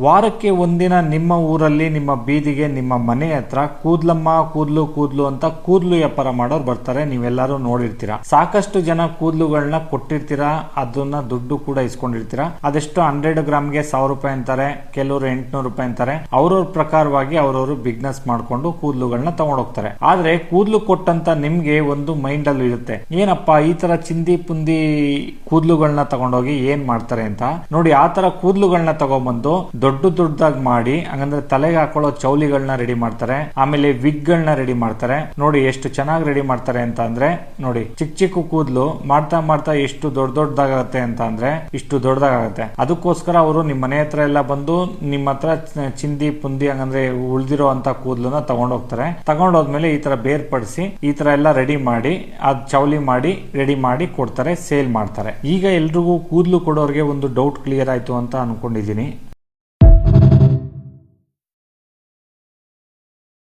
ವಾರಕ್ಕೆ ಒಂದಿನ ನಿಮ್ಮ ಊರಲ್ಲಿ, ನಿಮ್ಮ ಬೀದಿಗೆ, ನಿಮ್ಮ ಮನೆ ಹತ್ರ ಕೂದ್ಲಮ್ಮ ಕೂದ್ಲು ಕೂದ್ಲು ಅಂತ ಕೂದ್ಲು ವ್ಯಾಪಾರ ಮಾಡೋರು ಬರ್ತಾರೆ. ನೀವೆಲ್ಲರೂ ನೋಡಿರ್ತೀರಾ. ಸಾಕಷ್ಟು ಜನ ಕೂದ್ಲುಗಳನ್ನ ಕೊಟ್ಟಿರ್ತೀರಾ, ಅದನ್ನ ದುಡ್ಡು ಕೂಡ ಇಸ್ಕೊಂಡಿರ್ತೀರಾ. ಅದೆಷ್ಟು 100 ಗ್ರಾಮ್ಗೆ 1000 ರೂಪಾಯಿ ಅಂತಾರೆ, ಕೆಲವರು 800 ರೂಪಾಯಿ ಅಂತಾರೆ. ಅವ್ರವ್ರ ಪ್ರಕಾರವಾಗಿ ಅವ್ರವ್ರು ಬಿಸ್ನೆಸ್ ಮಾಡ್ಕೊಂಡು ಕೂದ್ಲುಗಳನ್ನ ತಗೊಂಡೋಗ್ತಾರೆ. ಆದ್ರೆ ಕೂದ್ಲು ಕೊಟ್ಟಂತ ನಿಮ್ಗೆ ಒಂದು ಮೈಂಡ್ ಅಲ್ಲಿ ಇರುತ್ತೆ, ಏನಪ್ಪಾ ಈ ತರ ಚಿಂದಿ ಪುಂದಿ ಕೂದ್ಲುಗಳನ್ನ ತಗೊಂಡೋಗಿ ಏನ್ ಮಾಡ್ತಾರೆ ಅಂತ. ನೋಡಿ, ಆ ತರ ಕೂದ್ಲುಗಳನ್ನ ತಗೊಂಡ್ಬಂದು ದೊಡ್ಡದಾಗಿ ಮಾಡಿ, ಹಂಗಂದ್ರೆ ತಲೆಗೆ ಹಾಕೊಳ್ಳೋ ಚೌಲಿಗಳನ್ನ ರೆಡಿ ಮಾಡ್ತಾರೆ. ಆಮೇಲೆ ವಿಗ್ ಗಳನ್ನ ರೆಡಿ ಮಾಡ್ತಾರೆ. ನೋಡಿ ಎಷ್ಟು ಚೆನ್ನಾಗಿ ರೆಡಿ ಮಾಡ್ತಾರೆ ಅಂತ ಅಂದ್ರೆ, ನೋಡಿ ಚಿಕ್ಕ ಕೂದ್ಲು ಮಾಡ್ತಾ ಮಾಡ್ತಾ ಎಷ್ಟು ದೊಡ್ಡದಾಗತ್ತೆ ಅಂತ ಅಂದ್ರೆ ಇಷ್ಟು ದೊಡ್ಡದಾಗತ್ತೆ. ಅದಕ್ಕೋಸ್ಕರ ಅವರು ನಿಮ್ಮ ಮನೆ ಹತ್ರ ಎಲ್ಲ ಬಂದು ನಿಮ್ಮ ಹತ್ರ ಚಿಂದಿ ಪುಂದಿ ಹಂಗಂದ್ರೆ ಉಳ್ದಿರೋ ಅಂತ ಕೂದ್ಲನ್ನ ತಗೊಂಡೋಗ್ತಾರೆ. ತಗೊಂಡೋದ್ಮೇಲೆ ಈ ತರ ಬೇರ್ಪಡಿಸಿ ಈ ತರ ಎಲ್ಲ ರೆಡಿ ಮಾಡಿ ಅದ್ ಚೌಲಿ ಮಾಡಿ ರೆಡಿ ಮಾಡಿ ಕೊಡ್ತಾರೆ, ಸೇಲ್ ಮಾಡ್ತಾರೆ. ಈಗ ಎಲ್ರಿಗೂ ಕೂದ್ಲು ಕೊಡೋರಿಗೆ ಒಂದು ಡೌಟ್ ಕ್ಲಿಯರ್ ಆಯ್ತು ಅಂತ ಅನ್ಕೊಂಡಿದೀನಿ.